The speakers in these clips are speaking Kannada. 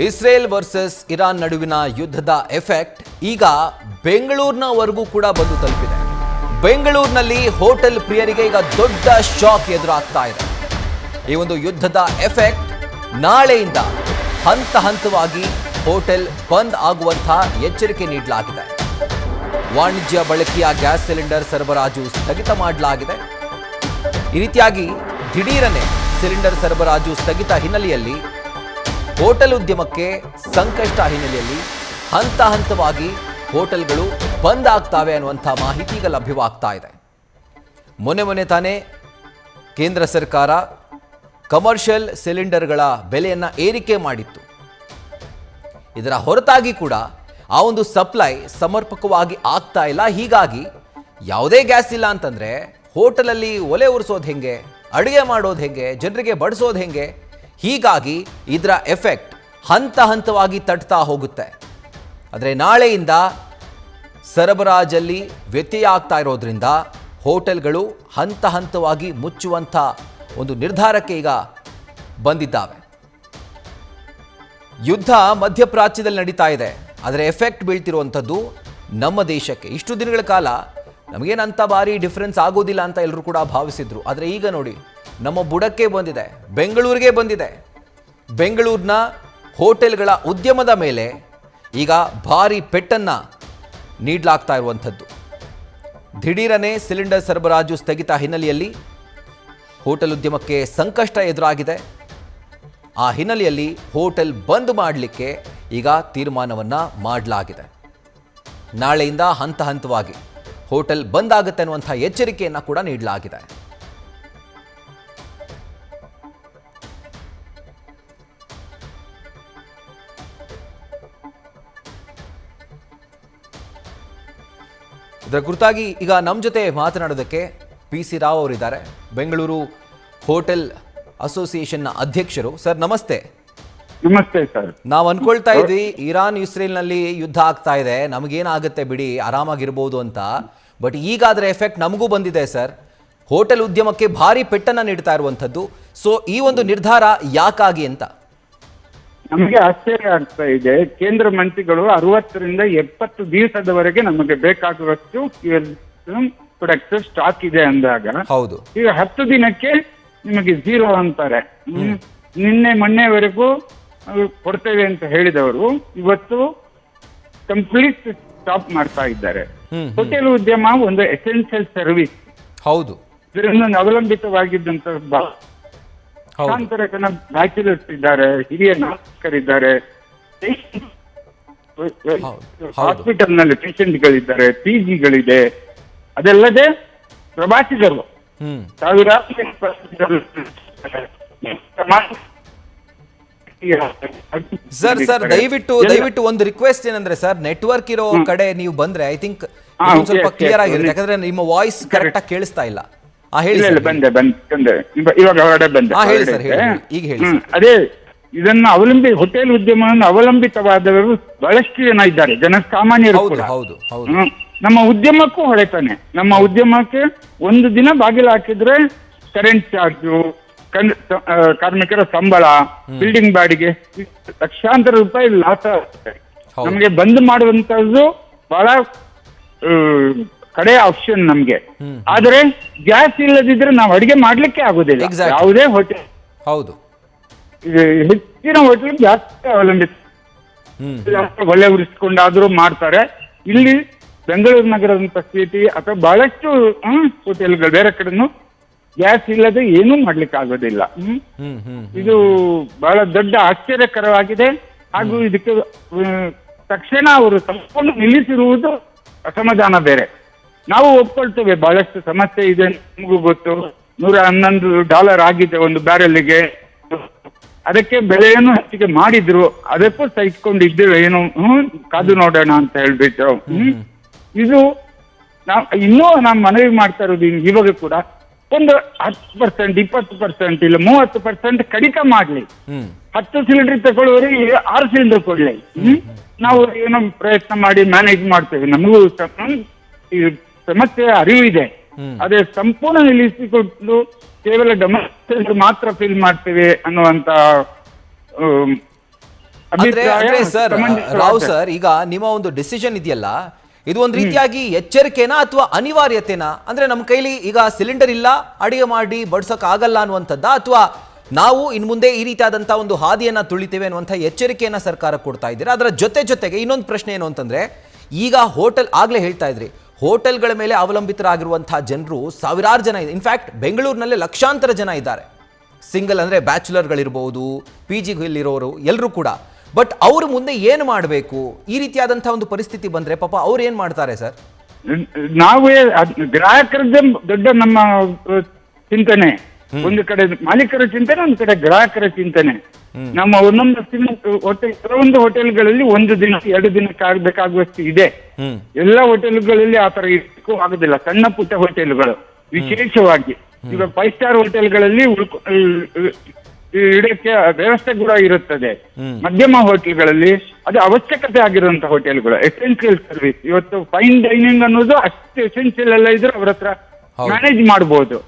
ಇಸ್ರೇಲ್ ವರ್ಸಸ್ ಇರಾನ್ ನಡುವಿನ ಯುದ್ಧದ ಎಫೆಕ್ಟ್ ಈಗ ಬೆಂಗಳೂರಿನವರೆಗೂ ಕೂಡ ಬಂದು ತಲುಪಿದೆ. ಬೆಂಗಳೂರಿನಲ್ಲಿ ಹೋಟೆಲ್ ಪ್ರಿಯರಿಗೆ ಈಗ ದೊಡ್ಡ ಶಾಕ್ ಎದುರಾಗ್ತಾ ಇದೆ. ಈ ಒಂದು ಯುದ್ಧದ ಎಫೆಕ್ಟ್ ನಾಳೆಯಿಂದ ಹಂತ ಹಂತವಾಗಿ ಹೋಟೆಲ್ ಬಂದ್ ಆಗುವಂತಹ ಎಚ್ಚರಿಕೆ ನೀಡಲಾಗಿದೆ. ವಾಣಿಜ್ಯ ಬಳಕೆಯ ಗ್ಯಾಸ್ ಸಿಲಿಂಡರ್ ಸರಬರಾಜು ಸ್ಥಗಿತ ಮಾಡಲಾಗಿದೆ. ಈ ರೀತಿಯಾಗಿ ದಿಢೀರನೆ ಸಿಲಿಂಡರ್ ಸರಬರಾಜು ಸ್ಥಗಿತ ಹಿನ್ನೆಲೆಯಲ್ಲಿ ಹೋಟೆಲ್ ಉದ್ಯಮಕ್ಕೆ ಸಂಕಷ್ಟ ಹಿನ್ನೆಲೆಯಲ್ಲಿ ಹಂತ ಹಂತವಾಗಿ ಹೋಟೆಲ್ಗಳು ಬಂದ್ ಆಗ್ತಾವೆ ಅನ್ನುವಂಥ ಮಾಹಿತಿ ಈಗ ಲಭ್ಯವಾಗ್ತಾ ಇದೆ. ಮೊನ್ನೆ ತಾನೇ ಕೇಂದ್ರ ಸರ್ಕಾರ ಕಮರ್ಷಿಯಲ್ ಸಿಲಿಂಡರ್ಗಳ ಬೆಲೆಯನ್ನು ಏರಿಕೆ ಮಾಡಿತ್ತು. ಇದರ ಹೊರತಾಗಿ ಕೂಡ ಆ ಒಂದು ಸಪ್ಲೈ ಸಮರ್ಪಕವಾಗಿ ಆಗ್ತಾ ಇಲ್ಲ. ಹೀಗಾಗಿ ಯಾವುದೇ ಗ್ಯಾಸ್ ಇಲ್ಲ ಅಂತಂದರೆ ಹೋಟೆಲಲ್ಲಿ ಒಲೆ ಉರಿಸೋದು ಹೆಂಗೆ, ಅಡುಗೆ ಮಾಡೋದು ಹೆಂಗೆ, ಜನರಿಗೆ ಬಡಿಸೋದು ಹೆಂಗೆ? ಹೀಗಾಗಿ ಇದರ ಎಫೆಕ್ಟ್ ಹಂತ ಹಂತವಾಗಿ ತಟ್ತಾ ಹೋಗುತ್ತೆ. ಆದರೆ ನಾಳೆಯಿಂದ ಸರಬರಾಜಲ್ಲಿ ವ್ಯತ್ಯಯ ಆಗ್ತಾ ಇರೋದ್ರಿಂದ ಹೋಟೆಲ್ಗಳು ಹಂತ ಹಂತವಾಗಿ ಮುಚ್ಚುವಂಥ ಒಂದು ನಿರ್ಧಾರಕ್ಕೆ ಈಗ ಬಂದಿದ್ದಾವೆ. ಯುದ್ಧ ಮಧ್ಯಪ್ರಾಚ್ಯದಲ್ಲಿ ನಡೀತಾ ಇದೆ. ಅದರ ಎಫೆಕ್ಟ್ ಬೀಳ್ತಿರುವಂಥದ್ದು ನಮ್ಮ ದೇಶಕ್ಕೆ. ಇಷ್ಟು ದಿನಗಳ ಕಾಲ ನಮಗೇನಂತ ಭಾರಿ ಡಿಫ್ರೆನ್ಸ್ ಆಗೋದಿಲ್ಲ ಅಂತ ಎಲ್ಲರೂ ಕೂಡ ಭಾವಿಸಿದ್ರು. ಆದರೆ ಈಗ ನೋಡಿ, ನಮ್ಮ ಬುಡಕ್ಕೆ ಬಂದಿದೆ, ಬೆಂಗಳೂರಿಗೆ ಬಂದಿದೆ. ಬೆಂಗಳೂರಿನ ಹೋಟೆಲ್ಗಳ ಉದ್ಯಮದ ಮೇಲೆ ಈಗ ಭಾರಿ ಪೆಟ್ಟನ್ನು ನೀಡಲಾಗ್ತಾ ಇರುವಂಥದ್ದು. ದಿಢೀರನೆ ಸಿಲಿಂಡರ್ ಸರಬರಾಜು ಸ್ಥಗಿತ ಹಿನ್ನೆಲೆಯಲ್ಲಿ ಹೋಟೆಲ್ ಉದ್ಯಮಕ್ಕೆ ಸಂಕಷ್ಟ ಎದುರಾಗಿದೆ. ಆ ಹಿನ್ನೆಲೆಯಲ್ಲಿ ಹೋಟೆಲ್ ಬಂದ್ ಮಾಡಲಿಕ್ಕೆ ಈಗ ತೀರ್ಮಾನವನ್ನು ಮಾಡಲಾಗಿದೆ. ನಾಳೆಯಿಂದ ಹಂತ ಹಂತವಾಗಿ ಹೋಟೆಲ್ ಬಂದ್ ಆಗುತ್ತೆ ಅನ್ನುವಂಥ ಎಚ್ಚರಿಕೆಯನ್ನು ಕೂಡ ನೀಡಲಾಗಿದೆ. ಇದರ ಕುರಿತಾಗಿ ಈಗ ನಮ್ಮ ಜೊತೆ ಮಾತನಾಡೋದಕ್ಕೆ PC ರಾವ್ ಅವರಿದ್ದಾರೆ, ಬೆಂಗಳೂರು ಹೋಟೆಲ್ ಅಸೋಸಿಯೇಷನ್ನ ಅಧ್ಯಕ್ಷರು. ಸರ್ ನಮಸ್ತೆ. ನಮಸ್ತೆ ಸರ್. ನಾವು ಅನ್ಕೊಳ್ತಾ ಇದ್ವಿ ಇರಾನ್ ಇಸ್ರೇಲ್ನಲ್ಲಿ ಯುದ್ಧ ಆಗ್ತಾ ಇದೆ, ನಮಗೇನಾಗುತ್ತೆ ಬಿಡಿ, ಆರಾಮಾಗಿರ್ಬೋದು ಅಂತ. ಬಟ್ ಈಗ ಅದರ ಎಫೆಕ್ಟ್ ನಮಗೂ ಬಂದಿದೆ ಸರ್. ಹೋಟೆಲ್ ಉದ್ಯಮಕ್ಕೆ ಭಾರಿ ಪೆಟ್ಟನ್ನು ನೀಡ್ತಾ ಇರುವಂಥದ್ದು. ಸೊ ಈ ಒಂದು ನಿರ್ಧಾರ ಯಾಕಾಗಿ ಅಂತ ನಮಗೆ ಆಶ್ಚರ್ಯ ಆಗ್ತಾ ಇದೆ. ಕೇಂದ್ರ ಮಂತ್ರಿಗಳು 60 ರಿಂದ 70 ದಿವಸದವರೆಗೆ ನಮಗೆ ಬೇಕಾಗುವಷ್ಟು ಪ್ರೊಡಕ್ಟ್ ಸ್ಟಾಕ್ ಇದೆ ಅಂದಾಗ, ಹೌದು, ಈಗ 10 ದಿನಕ್ಕೆ ನಿಮಗೆ 0 ಅಂತಾರೆ. ಮೊನ್ನೆವರೆಗೂ ಕೊಡ್ತೇವೆ ಅಂತ ಹೇಳಿದವರು ಇವತ್ತು ಕಂಪ್ಲೀಟ್ ಸ್ಟಾಪ್ ಮಾಡ್ತಾ ಇದ್ದಾರೆ. ಹೋಟೆಲ್ ಉದ್ಯಮ ಒಂದು ಎಸೆನ್ಷಿಯಲ್ ಸರ್ವಿಸ್. ಹೌದು, ಇದರಿಂದ ಅವಲಂಬಿತವಾಗಿದ್ದಂತ ಲಕ್ಷಾಂತರ ಜನ ಬ್ಯಾಚುಲರ್ಸ್ ಇದ್ದಾರೆ, ಹಿರಿಯ ನಾಗರಿಕರಿದ್ದಾರೆ, ಹಾಸ್ಪಿಟಲ್ ನಲ್ಲಿ ಪೇಷಂಟ್ಗಳಿದ್ದಾರೆ, PGಗಳಿದೆ. ಅದಲ್ಲದೆ ಪ್ರವಾಸಿಗರು ಸಾವಿರಾರು ಸರ್ ದಯವಿಟ್ಟು ಒಂದು ರಿಕ್ವೆಸ್ಟ್ ಏನಂದ್ರೆ ಸರ್, ನೆಟ್ವರ್ಕ್ ಇರೋ ಕಡೆ ನೀವು ಬಂದ್ರೆ ಐ ಥಿಂಕ್ ಸ್ವಲ್ಪ ಕ್ಲಿಯರ್ ಆಗಿರುತ್ತೆ. ಯಾಕಂದ್ರೆ ನಿಮ್ಮ ವಾಯ್ಸ್ ಕರೆಕ್ಟ್ ಆಗಿ ಕೇಳಿಸ್ತಾ ಇಲ್ಲ. ಬಂದೆ ಇವಾಗ ಹೊರಗಡೆ ಬಂದೆ. ಈಗ ಹೇಳಿ. ಅದೇ ಇದನ್ನ ಹೋಟೆಲ್ ಉದ್ಯಮವನ್ನು ಅವಲಂಬಿತವಾದವರು ಬಹಳಷ್ಟು ಜನ ಇದ್ದಾರೆ, ಜನಸಾಮಾನ್ಯರು ಕೂಡ. ನಮ್ಮ ಉದ್ಯಮಕ್ಕೂ ಹೊಡೆತಾನೆ. ನಮ್ಮ ಉದ್ಯಮಕ್ಕೆ ಒಂದು ದಿನ ಬಾಗಿಲು ಹಾಕಿದ್ರೆ ಕರೆಂಟ್ ಚಾರ್ಜು, ಕಾರ್ಮಿಕರ ಸಂಬಳ, ಬಿಲ್ಡಿಂಗ್ ಬಾಡಿಗೆ ಲಕ್ಷಾಂತರ ರೂಪಾಯಿ ಲಾಸ್ ಆಗುತ್ತೆ. ನಮಗೆ ಬಂದ್ ಮಾಡುವಂತದ್ದು ಬಹಳ ಕಡೆ ಆಪ್ಷನ್ ನಮ್ಗೆ. ಆದ್ರೆ ಗ್ಯಾಸ್ ಇಲ್ಲದಿದ್ರೆ ನಾವು ಅಡಿಗೆ ಮಾಡ್ಲಿಕ್ಕೆ ಆಗುದಿಲ್ಲ. ಯಾವುದೇ ಹೋಟೆಲ್, ಹೌದು, ಹೆಚ್ಚಿನ ಹೋಟೆಲ್ ಗ್ಯಾಸ್ ಅವಲಂಬಿತ. ಒಲೆ ಉರಿಸ್ಕೊಂಡಾದ್ರೂ ಮಾಡ್ತಾರೆ. ಇಲ್ಲಿ ಬೆಂಗಳೂರು ನಗರದ ಸ್ಥಿತಿ ಅಥವಾ ಬಹಳಷ್ಟು ಹೋಟೆಲ್ಗಳು ಬೇರೆ ಕಡೆನು ಗ್ಯಾಸ್ ಇಲ್ಲದೆ ಏನೂ ಮಾಡ್ಲಿಕ್ಕೆ ಆಗೋದಿಲ್ಲ. ಇದು ಬಹಳ ದೊಡ್ಡ ಆಶ್ಚರ್ಯಕರವಾಗಿದೆ. ಹಾಗೂ ಇದಕ್ಕೆ ತಕ್ಷಣ ಅವರು ಸಂಪೂರ್ಣ ನಿಲ್ಲಿಸಿರುವುದು ಅಸಮಾಧಾನ ಬೇರೆ. ನಾವು ಒಪ್ಕೊಳ್ತೇವೆ ಬಹಳಷ್ಟು ಸಮಸ್ಯೆ ಇದೆ, ನಮಗೂ ಗೊತ್ತು. $111 ಆಗಿದೆ ಒಂದು ಬ್ಯಾರೆಲ್ಗೆ. ಅದಕ್ಕೆ ಬೆಲೆಯನ್ನು ಹೆಚ್ಚಿಗೆ ಮಾಡಿದ್ರು, ಅದಕ್ಕೂ ಸಹಿಸ್ಕೊಂಡಿದ್ದೇವೆ. ಏನು ಕಾದು ನೋಡೋಣ ಅಂತ ಹೇಳ್ಬಿಟ್ಟು. ಇದು ಇನ್ನೂ ನಾವು ಮನವಿ ಮಾಡ್ತಾ ಇರೋದು ಇವಾಗ ಕೂಡ ಒಂದು 10%, 20% ಇಲ್ಲ 30% ಕಡಿತ ಮಾಡ್ಲಿ. 10 ಸಿಲಿಂಡರ್ ತಗೊಳ್ಳುವವರಿಗೆ 6 ಸಿಲಿಂಡರ್ ಕೊಡ್ಲಿ. ನಾವು ಏನೋ ಪ್ರಯತ್ನ ಮಾಡಿ ಮ್ಯಾನೇಜ್ ಮಾಡ್ತೇವೆ. ನಮಗೂ ಈ ಸಮಸ್ಯೆ ಅರಿವು ಇದೆ. ಅದೇ ಸಂಪೂರ್ಣ ನಿಲ್ಲಿಸಿಕೊಟ್ಟು ಕೇವಲ ಡೊಮೆಸ್ಟಿಕ್ ಮಾತ್ರ ಫಿಲ್ ಮಾಡ್ತೇವೆ ಅನ್ನುವಂತ ಅಂದ್ರೆ ಸರ್ ಸಮಂಜಸವಾದ. ರಾವ್ ಸರ್, ಈಗ ನಿಮ್ಮ ಒಂದು ಡಿಸಿಷನ್ ಇದೆಯಲ್ಲ, ಇದು ಒಂದು ರೀತಿಯಾಗಿ ಎಚ್ಚರಿಕೆನಾ ಅಥವಾ ಅನಿವಾರ್ಯತೆನಾ? ಅಂದ್ರೆ ನಮ್ಮ ಕೈಲಿ ಈಗ ಸಿಲಿಂಡರ್ ಇಲ್ಲ, ಅಡಿಗೆ ಮಾಡಿ ಬಡ್ಸಕ್ ಆಗಲ್ಲ ಅನ್ನುವಂಥದ್ದ, ಅಥವಾ ನಾವು ಇನ್ ಮುಂದೆ ಈ ರೀತಿಯಾದಂತಹ ಒಂದು ಹಾದಿಯನ್ನ ತುಳಿತೇವೆ ಅನ್ನುವಂಥ ಎಚ್ಚರಿಕೆಯನ್ನ ಸರ್ಕಾರ ಕೊಡ್ತಾ ಇದ್ದೀರಾ? ಅದರ ಜೊತೆಗೆ ಇನ್ನೊಂದು ಪ್ರಶ್ನೆ ಏನು ಅಂತಂದ್ರೆ, ಈಗ ಹೋಟೆಲ್ ಆಗ್ಲೇ ಹೇಳ್ತಾ ಇದ್ರಿ, ಹೋಟೆಲ್ಗಳ ಮೇಲೆ ಅವಲಂಬಿತರಾಗಿರುವಂತಹ ಜನರು ಸಾವಿರಾರು ಜನ ಇದೆ. ಇನ್ಫ್ಯಾಕ್ಟ್ ಬೆಂಗಳೂರಿನಲ್ಲೇ ಲಕ್ಷಾಂತರ ಜನ ಇದ್ದಾರೆ. ಸಿಂಗಲ್ ಅಂದರೆ ಬ್ಯಾಚುಲರ್ಗಳಿರ್ಬೋದು, ಪಿ ಜಿಗಳಿರೋರು ಎಲ್ಲರೂ ಕೂಡ. ಬಟ್ ಅವ್ರ ಮುಂದೆ ಏನು ಮಾಡಬೇಕು ಈ ರೀತಿಯಾದಂಥ ಒಂದು ಪರಿಸ್ಥಿತಿ ಬಂದರೆ? ಪಾಪ ಅವ್ರು ಏನು ಮಾಡ್ತಾರೆ ಸರ್? ನಾವೇ ಗ್ರಾಹಕರದ್ದೇ ದೊಡ್ಡ ನಮ್ಮ ಚಿಂತನೆ. ಒಂದು ಕಡೆ ಮಾಲೀಕರ ಚಿಂತನೆ, ಒಂದು ಕಡೆ ಗ್ರಾಹಕರ ಚಿಂತನೆ. ನಮ್ಮ ಒಂದೊಂದು ಹೋಟೆಲ್, ಕೆಲವೊಂದು ಹೋಟೆಲ್ಗಳಲ್ಲಿ 1 ದಿನ 2 ದಿನಕ್ಕೆ ಆಗ್ಬೇಕಾಗುವಷ್ಟು ಇದೆ. ಎಲ್ಲ ಹೋಟೆಲ್ಗಳಲ್ಲಿ ಆ ತರ ಇರಕ್ಕೂ ಆಗುದಿಲ್ಲ. ಸಣ್ಣ ಪುಟ್ಟ ಹೋಟೆಲ್ಗಳು ವಿಶೇಷವಾಗಿ ಈಗ 5 ಸ್ಟಾರ್ ಹೋಟೆಲ್ಗಳಲ್ಲಿ ಇಡಕ್ಕೆ ವ್ಯವಸ್ಥೆ ಕೂಡ ಇರುತ್ತದೆ. ಮಧ್ಯಮ ಹೋಟೆಲ್ಗಳಲ್ಲಿ ಅದು ಅವಶ್ಯಕತೆ ಆಗಿರುವಂತಹ ಹೋಟೆಲ್ಗಳು, ಎಸೆನ್ಷಿಯಲ್ ಸರ್ವಿಸ್. ಇವತ್ತು ಫೈನ್ ಡೈನಿಂಗ್ ಅನ್ನೋದು ಅಷ್ಟು ಎಸೆನ್ಷಿಯಲ್ ಎಲ್ಲ ಇದ್ರೆ ಅವ್ರ ಹತ್ರ ಮ್ಯಾನೇಜ್ ಮಾಡಬಹುದು.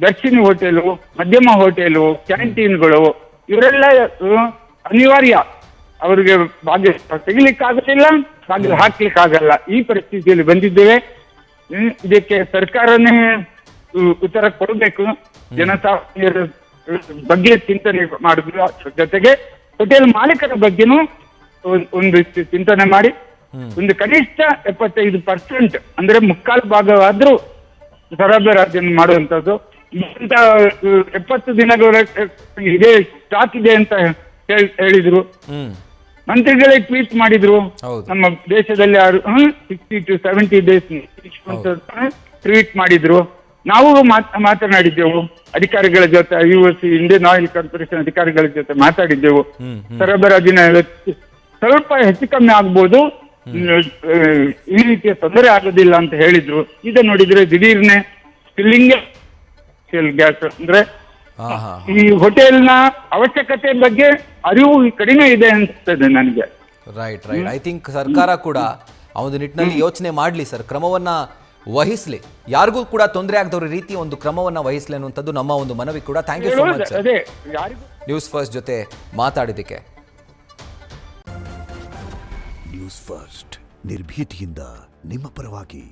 ದರ್ಶಿನಿ ಹೋಟೆಲು, ಮಧ್ಯಮ ಹೋಟೆಲು, ಕ್ಯಾಂಟೀನ್ಗಳು ಇವರೆಲ್ಲ ಅನಿವಾರ್ಯ. ಅವ್ರಿಗೆ ಬಾಗಿಲು ತೆಗಿಲಿಕ್ಕಾಗಲಿಲ್ಲ, ಬಾಗಿಲು ಹಾಕ್ಲಿಕ್ಕಾಗಲ್ಲ. ಈ ಪರಿಸ್ಥಿತಿಯಲ್ಲಿ ಬಂದಿದ್ದೇವೆ. ಇದಕ್ಕೆ ಸರ್ಕಾರನೇ ಉತ್ತರ ಕೊಡಬೇಕು. ಜನಸಾಮಾನ್ಯರ ಬಗ್ಗೆ ಚಿಂತನೆ ಮಾಡುದು ಜೊತೆಗೆ ಹೋಟೆಲ್ ಮಾಲೀಕರ ಬಗ್ಗೆನೂ ಒಂದಿಷ್ಟು ಚಿಂತನೆ ಮಾಡಿ ಒಂದು ಕನಿಷ್ಠ 75% ಅಂದ್ರೆ 3/4 ಭಾಗವಾದ್ರೂ ಸರಬರಾಜನ್ನು ಮಾಡುವಂತದ್ದು. 70 ದಿನಗಳ ಇದೇ ಸ್ಟಾಕ್ ಇದೆ ಅಂತ ಹೇಳಿದ್ರು. ಮಂತ್ರಿಗಳೇ ಟ್ವೀಟ್ ಮಾಡಿದ್ರು, ನಮ್ಮ ದೇಶದಲ್ಲಿ 60 to 70 ಡೇಸ್ ಟ್ವೀಟ್ ಮಾಡಿದ್ರು. ನಾವು ಮಾತನಾಡಿದ್ದೆವು ಅಧಿಕಾರಿಗಳ ಜೊತೆ, USC ಇಂಡಿಯನ್ ಆಯಿಲ್ ಕಾರ್ಪೊರೇಷನ್ ಅಧಿಕಾರಿಗಳ ಜೊತೆ ಮಾತಾಡಿದ್ದೆವು. ಸರಬರಾಜಿನ ಸ್ವಲ್ಪ ಹೆಚ್ಚು ಕಮ್ಮಿ ಆಗ್ಬೋದು, ಈ ರೀತಿಯ ತೊಂದರೆ ಆಗೋದಿಲ್ಲ ಅಂತ ಹೇಳಿದ್ರು. ಈಗ ನೋಡಿದ್ರೆ ದಿಢೀರ್ನೆ ಫಿಲ್ಲಿಂಗ್ ಗ್ಯಾಸ್ ಅಂದ್ರೆ ಈ ಹೋಟೆಲ್ನ ಅವಶ್ಯಕತೆ ಬಗ್ಗೆ ಅರಿವು ಕಡಿಮೆ ಇದೆ ಅನ್ಸ್ತದೆ ನನಗೆ. ರೈಟ್. ಐ ಥಿಂಕ್ ಸರ್ಕಾರ ಕೂಡ ಆ ಒಂದು ನಿಟ್ಟಿನಲ್ಲಿ ಯೋಚನೆ ಮಾಡಲಿ ಸರ್, ಕ್ರಮವನ್ನ ವಹಿಸ್ಲಿ, ಯಾರಿಗೂ ಕೂಡ ತೊಂದರೆ ಆಗದವ್ರ ರೀತಿ ಒಂದು ಕ್ರಮವನ್ನ ವಹಿಸ್ಲಿ ಅನ್ನುವಂಥದ್ದು ನಮ್ಮ ಒಂದು ಮನವಿ ಕೂಡ. Thank you so much sir, news first ಜೊತೆ ಮಾತಾಡಿದ್ದಕ್ಕೆ. ನ್ಯೂಸ್ ಫಸ್ಟ್ ನಿರ್ಭೀತಿಯಿಂದ ನಿಮ್ಮ ಪರವಾಗಿ.